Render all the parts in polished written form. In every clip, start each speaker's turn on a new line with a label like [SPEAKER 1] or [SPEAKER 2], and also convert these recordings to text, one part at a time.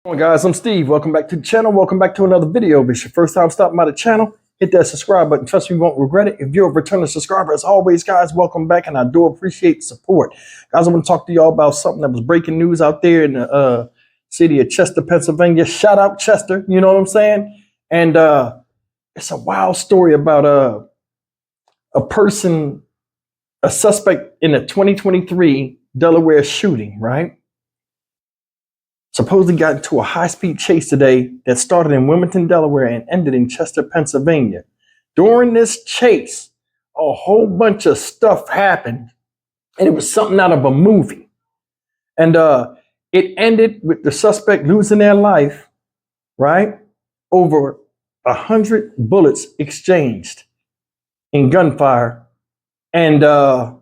[SPEAKER 1] Hey guys, I'm Steve. Welcome back to the channel. Welcome back to another video. If it's your first time stopping by the channel, hit that subscribe button. Trust me, you won't regret it. If you're a returning subscriber, as always, guys, welcome back, and I do appreciate the support. Guys, I want to talk to y'all about something that was breaking news out there in the city of Chester, Pennsylvania. Shout out Chester, you know what I'm saying? And it's a wild story about a person, a suspect in a 2023 Delaware shooting, right? Supposedly got into a high-speed chase today that started in Wilmington, Delaware and ended in Chester, Pennsylvania. During this chase, a whole bunch of stuff happened, and it was something out of a movie. And it ended with the suspect losing their life, right? Over 100 bullets exchanged in gunfire, and the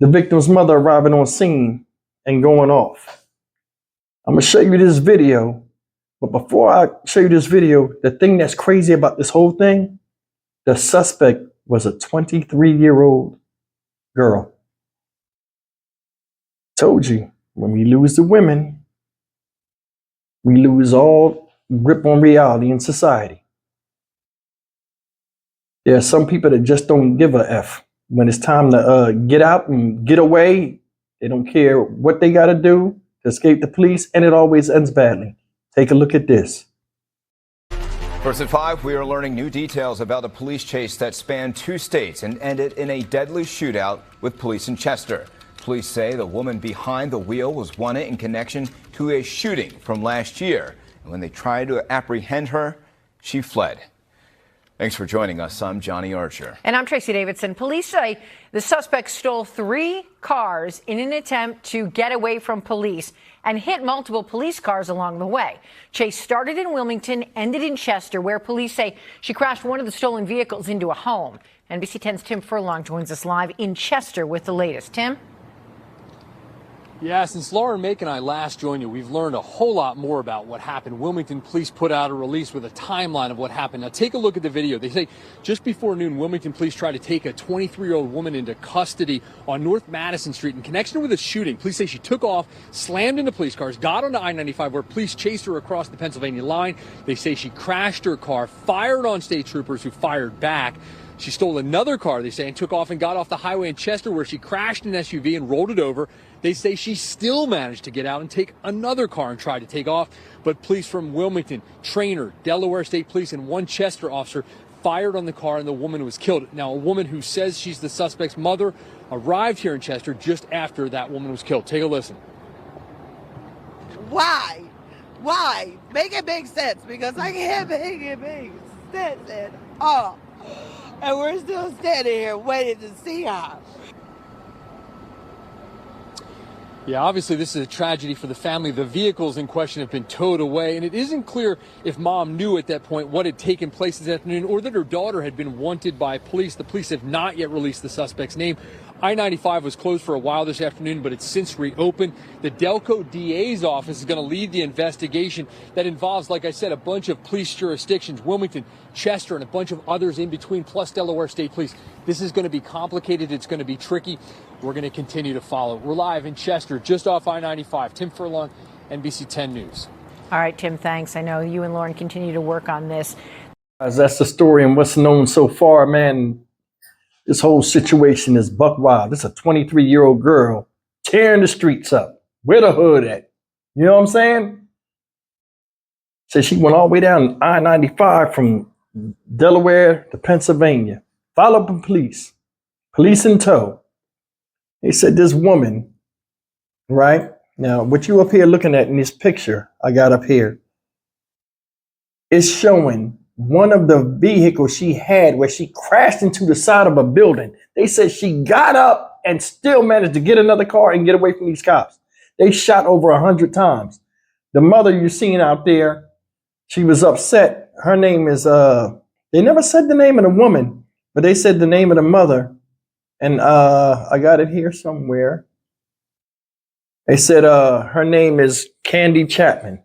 [SPEAKER 1] victim's mother arriving on scene and going off. I'm going to show you this video, but before I show you this video, the thing that's crazy about this whole thing, the suspect was a 23-year-old girl. Told you, when we lose the women, we lose all grip on reality in society. There are some people that just don't give a F. When it's time to get out and get away, they don't care what they got to do to escape the police, and it always ends badly. Take a look at this.
[SPEAKER 2] First at 5, we are learning new details about a police chase that spanned 2 states and ended in a deadly shootout with police in Chester. Police say the woman behind the wheel was wanted in connection to a shooting from last year. And when they tried to apprehend her, she fled. Thanks for joining us. I'm Johnny Archer.
[SPEAKER 3] And I'm Tracy Davidson. Police say the suspect stole 3 cars in an attempt to get away from police and hit multiple police cars along the way. Chase started in Wilmington, ended in Chester, where police say she crashed one of the stolen vehicles into a home. NBC 10's Tim Furlong joins us live in Chester with the latest. Tim?
[SPEAKER 4] Yeah, since Lauren Make and I last joined you, we've learned a whole lot more about what happened. Wilmington police put out a release with a timeline of what happened. Now, take a look at the video. They say just before noon, Wilmington police tried to take a 23-year-old woman into custody on North Madison Street in connection with a shooting. Police say she took off, slammed into police cars, got onto I-95 where police chased her across the Pennsylvania line. They say she crashed her car, fired on state troopers who fired back. She stole another car, they say, and took off and got off the highway in Chester where she crashed an SUV and rolled it over. They say she still managed to get out and take another car and try to take off. But police from Wilmington, Trainer, Delaware State Police, and one Chester officer fired on the car and the woman was killed. Now, a woman who says she's the suspect's mother arrived here in Chester just after that woman was killed. Take a listen.
[SPEAKER 5] Why? Why? Make it make sense, because I can't make it make sense at all. And we're still standing here waiting to see her.
[SPEAKER 4] Yeah, obviously this is a tragedy for the family. The vehicles in question have been towed away, and it isn't clear if mom knew at that point what had taken place this afternoon or that her daughter had been wanted by police. The police have not yet released the suspect's name. I-95 was closed for a while this afternoon, but it's since reopened. The Delco DA's office is going to lead the investigation that involves, like I said, a bunch of police jurisdictions, Wilmington, Chester, and a bunch of others in between, plus Delaware State Police. This is going to be complicated. It's going to be tricky. We're going to continue to follow. We're live in Chester, just off I-95. Tim Furlong, NBC 10 News.
[SPEAKER 3] All right, Tim, thanks. I know you and Lauren continue to work on this.
[SPEAKER 1] That's the story and what's known so far, man. This whole situation is buck wild. This is a 23-year-old girl tearing the streets up. Where the hood at? You know what I'm saying? So she went all the way down I-95 from Delaware to Pennsylvania. Followed up police. Police in tow. They said this woman, right? Now, what you up here looking at in this picture I got up here is showing one of the vehicles she had where she crashed into the side of a building. They said she got up and still managed to get another car and get away from these cops. They shot over 100 times. The mother you're seeing out there, she was upset. Her name is, they never said the name of the woman, but they said the name of the mother. And I got it here somewhere. They said her name is Candy Chapman.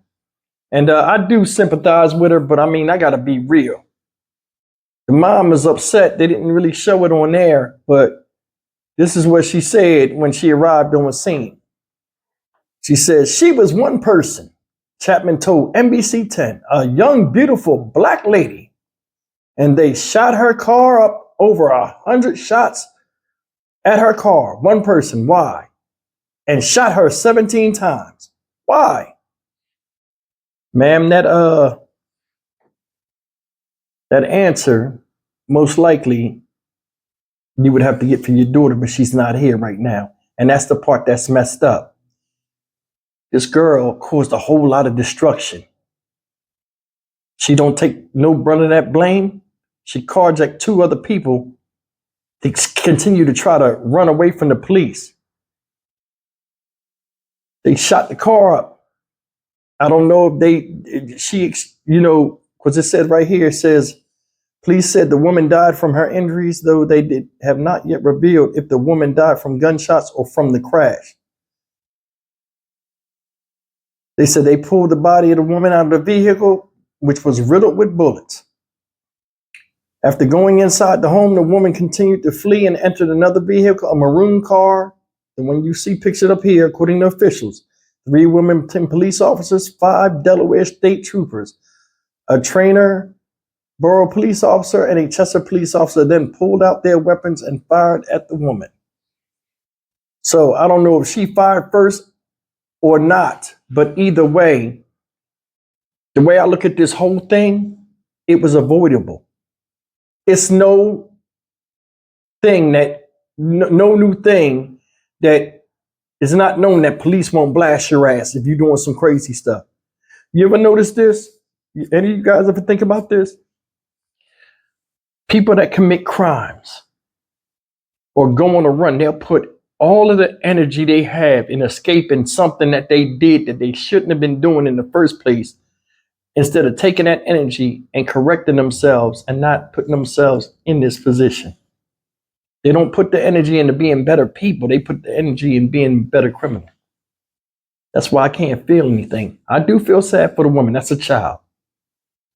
[SPEAKER 1] And I do sympathize with her, but I mean, I got to be real. The mom is upset. They didn't really show it on air, but this is what she said when she arrived on the scene. She says she was one person Chapman told NBC 10, a young, beautiful black lady, and they shot her car up, over 100 shots at her car. One person. Why? And shot her 17 times. Why? Ma'am, that answer, most likely, you would have to get for your daughter, but she's not here right now. And that's the part that's messed up. This girl caused a whole lot of destruction. She don't take no brunt of that blame. She carjacked 2 other people. They continue to try to run away from the police. They shot the car up. I don't know if because it said right here, it says, police said the woman died from her injuries, though they have not yet revealed if the woman died from gunshots or from the crash. They said they pulled the body of the woman out of the vehicle, which was riddled with bullets. After going inside the home, the woman continued to flee and entered another vehicle, a maroon car. And when you see pictured up here, according to officials, 3 women, 10 police officers, 5 Delaware state troopers, a trainer, borough police officer, and a Chester police officer then pulled out their weapons and fired at the woman. So I don't know if she fired first or not, but either way, the way I look at this whole thing, it was avoidable. It's no new thing that is not known that police won't blast your ass if you're doing some crazy stuff. You ever notice this? Any of you guys ever think about this? People that commit crimes or go on a run, they'll put all of the energy they have in escaping something that they did that they shouldn't have been doing in the first place, instead of taking that energy and correcting themselves and not putting themselves in this position. They don't put the energy into being better people. They put the energy in being better criminals. That's why I can't feel anything. I do feel sad for the woman. That's a child.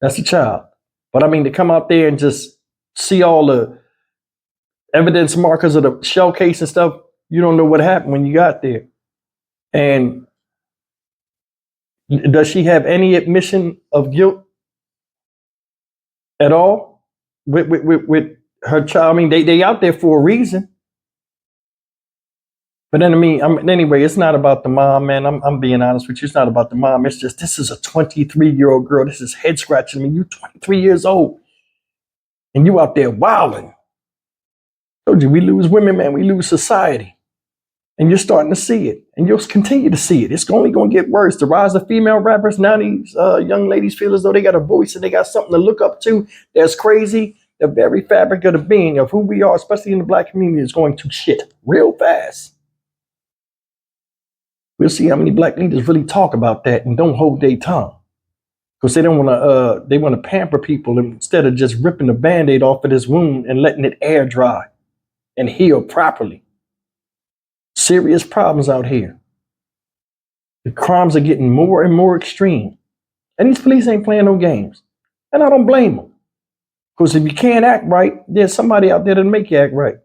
[SPEAKER 1] That's a child. But I mean, to come out there and just see all the evidence markers of the shell case and stuff, you don't know what happened when you got there. And does she have any admission of guilt at all with her child? I mean, they out there for a reason. But then, anyway, it's not about the mom, man. I'm being honest with you. It's not about the mom. It's just, this is a 23-year-old girl. This is head scratching. I mean, you're 23 years old and you out there wilding. Told you, we lose women, man. We lose society. And you're starting to see it, and you'll continue to see it. It's only going to get worse. The rise of female rappers. Now these young ladies feel as though they got a voice and they got something to look up to. That's crazy. The very fabric of the being of who we are, especially in the black community, is going to shit real fast. We'll see how many black leaders really talk about that and don't hold their tongue, because they don't want to. They want to pamper people instead of just ripping the Band-Aid off of this wound and letting it air dry and heal properly. Serious problems out here. The crimes are getting more and more extreme. And these police ain't playing no games. And I don't blame them. Because if you can't act right, there's somebody out there to make you act right.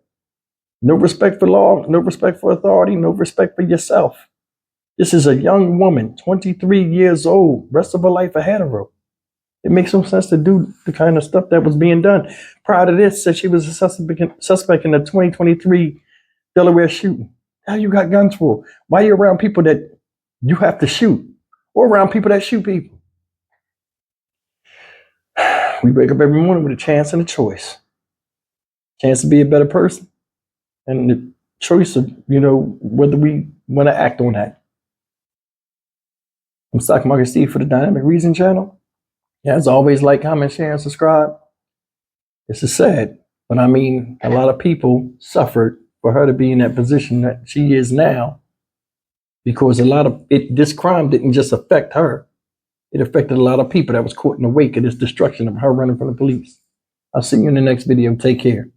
[SPEAKER 1] No respect for law, no respect for authority, no respect for yourself. This is a young woman, 23 years old, rest of her life ahead of her. It makes no sense to do the kind of stuff that was being done. Prior to this, said she was a suspect in the 2023 Delaware shooting. How you got guns for? Why are you around people that you have to shoot, or around people that shoot people? We wake up every morning with a chance and a choice. Chance to be a better person, and the choice of, whether we want to act on that. I'm Stock Market Steve for the Dynamic Reason channel. Yeah, as always, like, comment, share, and subscribe. This is sad, but I mean, a lot of people suffered for her to be in that position that she is now, because this crime didn't just affect her. It affected a lot of people that was caught in the wake of this destruction of her running from the police. I'll see you in the next video. Take care.